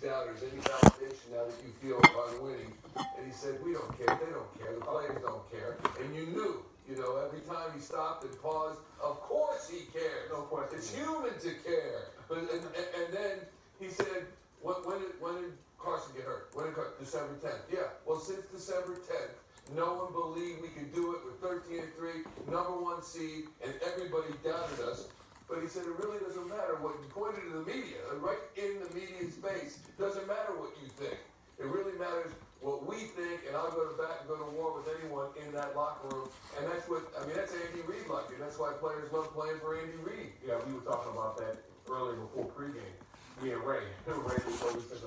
doubters any validation now that you feel on winning? And he said, we don't care. They don't care. The players don't care. And you knew, every time he stopped and paused, of course he cares. No question. It's human to care. But and then he said, when did Carson get hurt? December 10th. Yeah. Well, since December 10th, no one believed we could do it with 13-3, #1 seed, and everybody doubted us. But he said it really doesn't matter what you pointed to the media, right in the media's face. It doesn't matter what you think. It really matters what we think, and I'll go to bat and go to war with anyone in that locker room. And that's that's Andy Reid like it. That's why players love playing for Andy Reid. Yeah, we were talking about that earlier before pregame. Me and Ray. Ray was always said,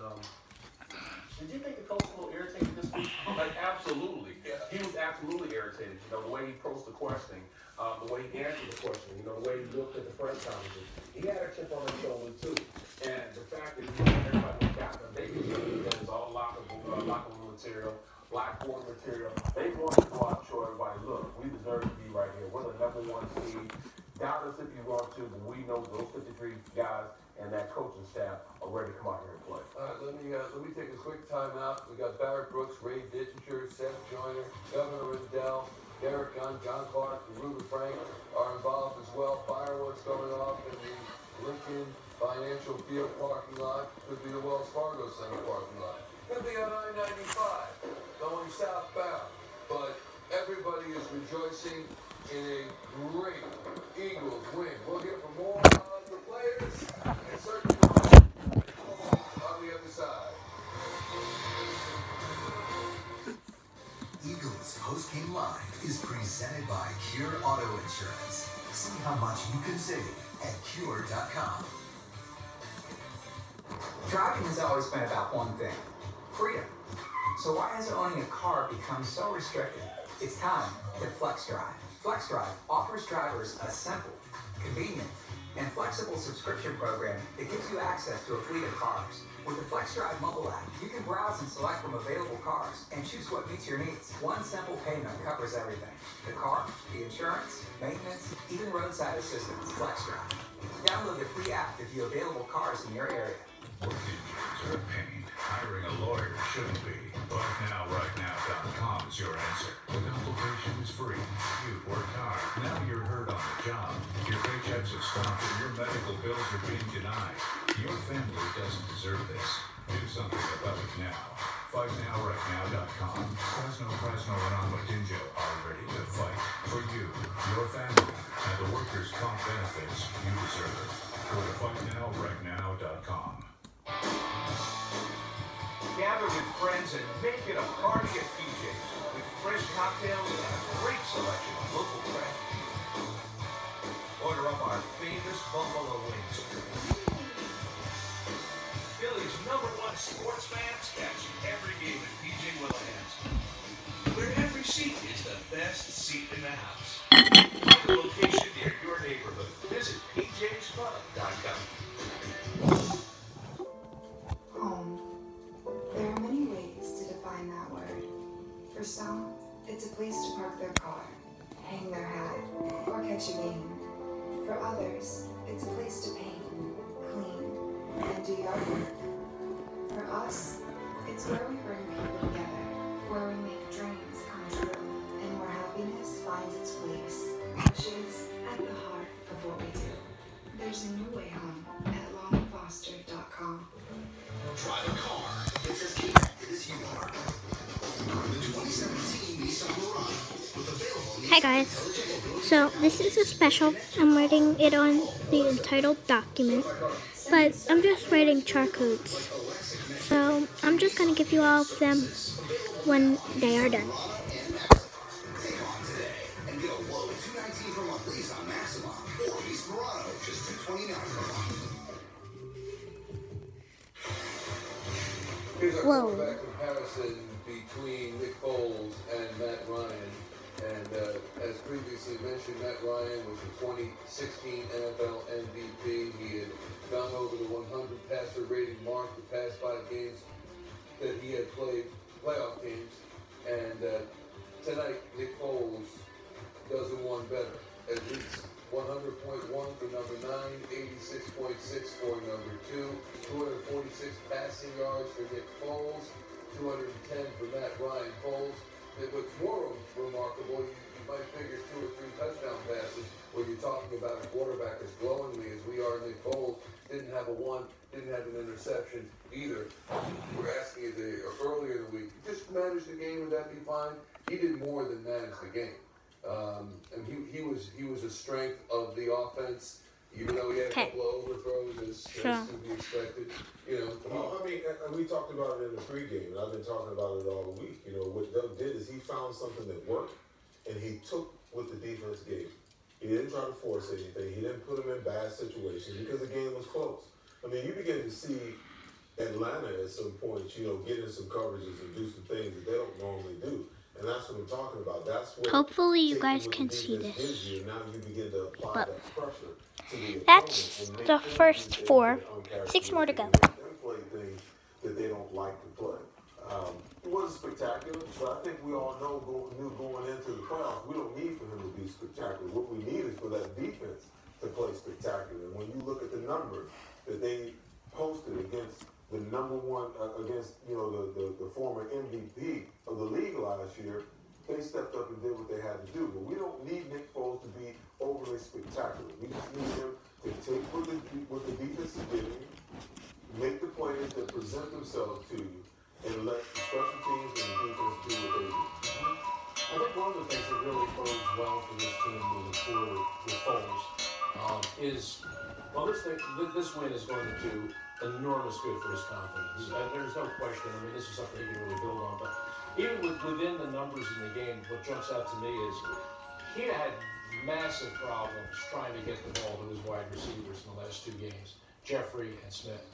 did you think the coach was a little irritated this week? Like, absolutely. Yeah. He was absolutely irritated. The way he posed the questioning, the way he answered the question, the way he looked at the press conferences. He had a chip on his shoulder, too. And the fact that everybody got them, they believe that it's all locker room material, blackboard material. They want to go out and show everybody, look, we deserve to be right here. We're the #1 seed. Doubt us if you want to, but we know those 53 guys and that coaching staff are ready to come out here and play. All right, let me take a quick timeout. We got Barrett Brooks, Ray Dittinger, Seth Joyner, Governor Rendell, Derek Gunn, John Clark, and Ruben Frank are involved as well. Fireworks going off in the Lincoln Financial Field parking lot. Could be the Wells Fargo Center parking lot. Could be on I-95 going southbound. But everybody is rejoicing in a great Eagles win. We'll hear from more of the players and certainly on the other side. Eagles Postgame Live is presented by CHAR Auto Insurance. See how much you can save at CHAR.com. Driving has always been about one thing: freedom. So why has owning a car become so restricted? It's time to FlexDrive. FlexDrive offers drivers a simple, convenient, and flexible subscription program that gives you access to a fleet of cars. With the FlexDrive mobile app, you can browse and select from available cars and choose what meets your needs. One simple payment covers everything: the car, the insurance, maintenance, even roadside assistance. FlexDrive. Download the free app to view available cars in your area. Working years are a pain. Hiring a lawyer shouldn't be. But rightnow.com is your answer. The consultation is free. You've worked hard. Now you're hurt on the job. Your paychecks have stopped and your medical bills are being denied. Your family doesn't deserve this. Do something about it now. Fightnowrightnow.com. Fresno, and Amadinho are ready to fight for you, your family, and the workers' comp benefits you deserve. Go to fightnowrightnow.com. Gather with friends and make it a party at PJ's with fresh cocktails and a great selection of local craft. Order up our famous buffalo wings. Philly's #1 sports fans catch every game at PJ Willihan's, where every seat is the best seat in the house. Find a location near your neighborhood. Visit pjspub.com. Home. There are many ways to define that word. For some, it's a place to park their car, hang their hat, or catch a game. For others, it's a place to paint, clean, and do yard work. For us, it's where we bring people together, where we make dreams come true, and where happiness finds its place, which is at the heart of what we do. There's a new way home at longfoster.com. Drive a car that's as connected as you are. The 2017 Nissan Murano with available. Hi guys, so this is a special. I'm writing it on the entitled document, but I'm just writing char codes. So I'm just going to give you all of them when they are done. Here's our Whoa. quarterback comparison between Nick Foles and Matt Ryan. And as previously mentioned, Matt Ryan was the 2016 NFL MVP. He had gone over the 100 passer rating mark the past 5 games that he had played, playoff games. And tonight, Nick Foles does one better, at least 100.1 for number 9, 86.6 for number 2, 246 passing yards for Nick Foles, 210 for Matt Ryan Foles. What's more remarkable, you might figure 2 or 3 touchdown passes when you're talking about a quarterback as glowingly as we are. Nick Foles didn't have a 1, didn't have an interception either. We're asking you earlier in the week, just manage the game, would that be fine? He did more than manage the game. And he was a strength of the offense, even though he had a couple of overthrows as to be expected. You know, I mean, and we talked about it in the pregame, and I've been talking about it all week. You know, what Doug did is he found something that worked, and he took what the defense gave. He didn't try to force anything. He didn't put them in bad situations because the game was close. I mean, you begin to see Atlanta at some points, you know, get in some coverages and do some things that they don't normally do. And that's what I'm talking about. That's what hopefully you guys can see this. Now you begin to apply that pressure to the that's the first 4. 6 more to go. Play things that they don't like to play. It wasn't spectacular, but I think we all knew going into the playoffs, we don't need for him to be spectacular. What we need is for that defense to play spectacular. And when you look at the numbers that they posted against the number 1, against, you know, the former MVP of the league last year, they stepped up and did what they had to do. But we don't need Nick Foles to be overly spectacular. We just need him to take what the defense is giving you, make the players that present themselves to you, and let the special teams and the defense do what they do. I think one of the things that really bodes well for this team moving forward with Foles is, well, this win is going to do enormous good for his confidence. There's no question. I mean, this is something he can really build on. But even within the numbers in the game, what jumps out to me is he had massive problems trying to get the ball to his wide receivers in the last 2 games, Jeffrey and Smith.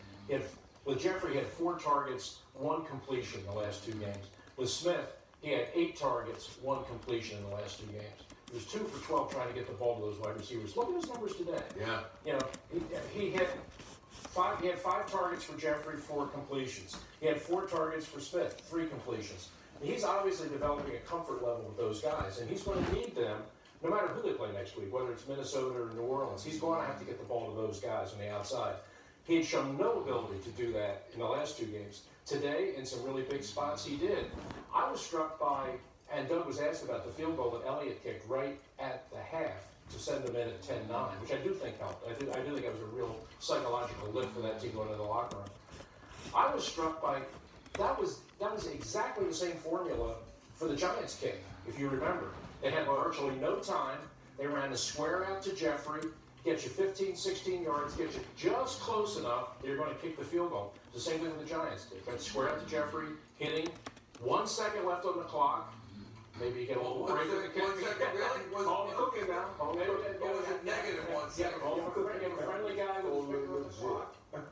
With Jeffrey, he had 4 targets, 1 completion in the last 2 games. With Smith, he had 8 targets, 1 completion in the last 2 games. He was 2 for 12 trying to get the ball to those wide receivers. Look at his numbers today. Yeah. You know, he had 5 targets for Jeffrey, 4 completions. He had 4 targets for Smith, 3 completions. He's obviously developing a comfort level with those guys, and he's going to need them no matter who they play next week, whether it's Minnesota or New Orleans. He's going to have to get the ball to those guys on the outside. He had shown no ability to do that in the last 2 games. Today, in some really big spots, he did. I was struck by, and Doug was asked about the field goal that Elliott kicked right at the half to send them in at 10-9, which I do think helped. I do think that was a real psychological lift for that team going into the locker room. I was struck by, that was exactly the same formula for the Giants kick, if you remember. They had virtually no time. They ran the square out to Jeffrey, get you 15, 16 yards, get you just close enough, they're going to kick the field goal. It's the same thing with the Giants did. Got square out to Jeffrey, hitting, 1 second left on the clock. Maybe you get a little break. 1 second, really? Home cooking now. Home cooking. What was it, negative 1 second? Home cooking. A friendly guy with his finger on the clock. And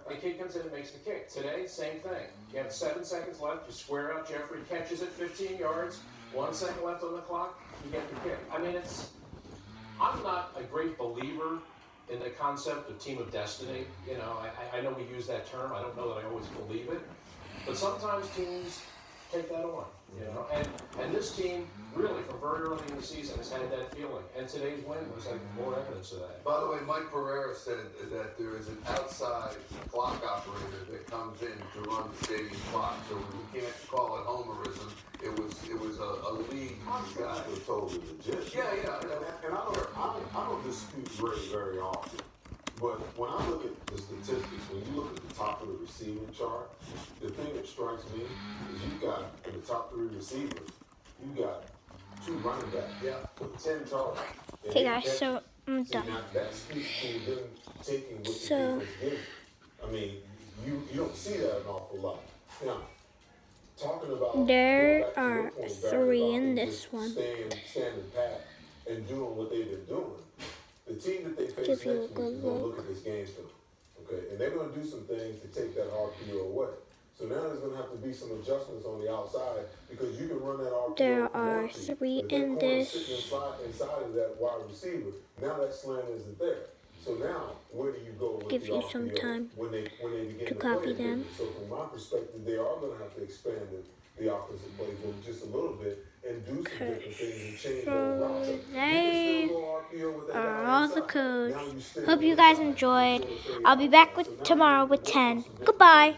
the kid comes in and makes the kick. Today, same thing. You have 7 seconds left. You square out Jeffrey, catches it 15 yards. 1 second left on the clock. You get the kick. I mean, I'm not a great believer in the concept of team of destiny. You know, I know we use that term. I don't know that I always believe it. But sometimes teams take that on. You know, and this team really from very early in the season has had that feeling, and today's win was like more evidence of that. By the way, Mike Pereira said that there is an outside clock operator that comes in to run the stadium clock, so we can't call it homerism. It was a league guy. It was totally legit. Yeah. And I don't dispute Ray very often. But when I look at the statistics, when you look at the top of the receiving chart, the thing that strikes me is you've got, in the top 3 receivers, you got 2 running backs with 10 targets. Okay guys, so I'm done. Now, that speaks to them taking what the defense gives you. I mean, you don't see that an awful lot. Now, talking about there are 3 in this one. Standing pat and doing what they've been doing. The team that they face next week is going to look at this game film, okay? And they're going to do some things to take that RPO away. So now there's going to have to be some adjustments on the outside because you can run that RPO. There are 3 in this. Inside of that wide receiver, now that slant isn't there. So now, where do you go with give the you RPO some time when they begin to to copy play them. So from my perspective, they are going to have to expand it the offensive play just a little bit and do some different things and change So those routes. they are all the codes. Hope you guys enjoyed. I'll be back with tomorrow with 10. Goodbye.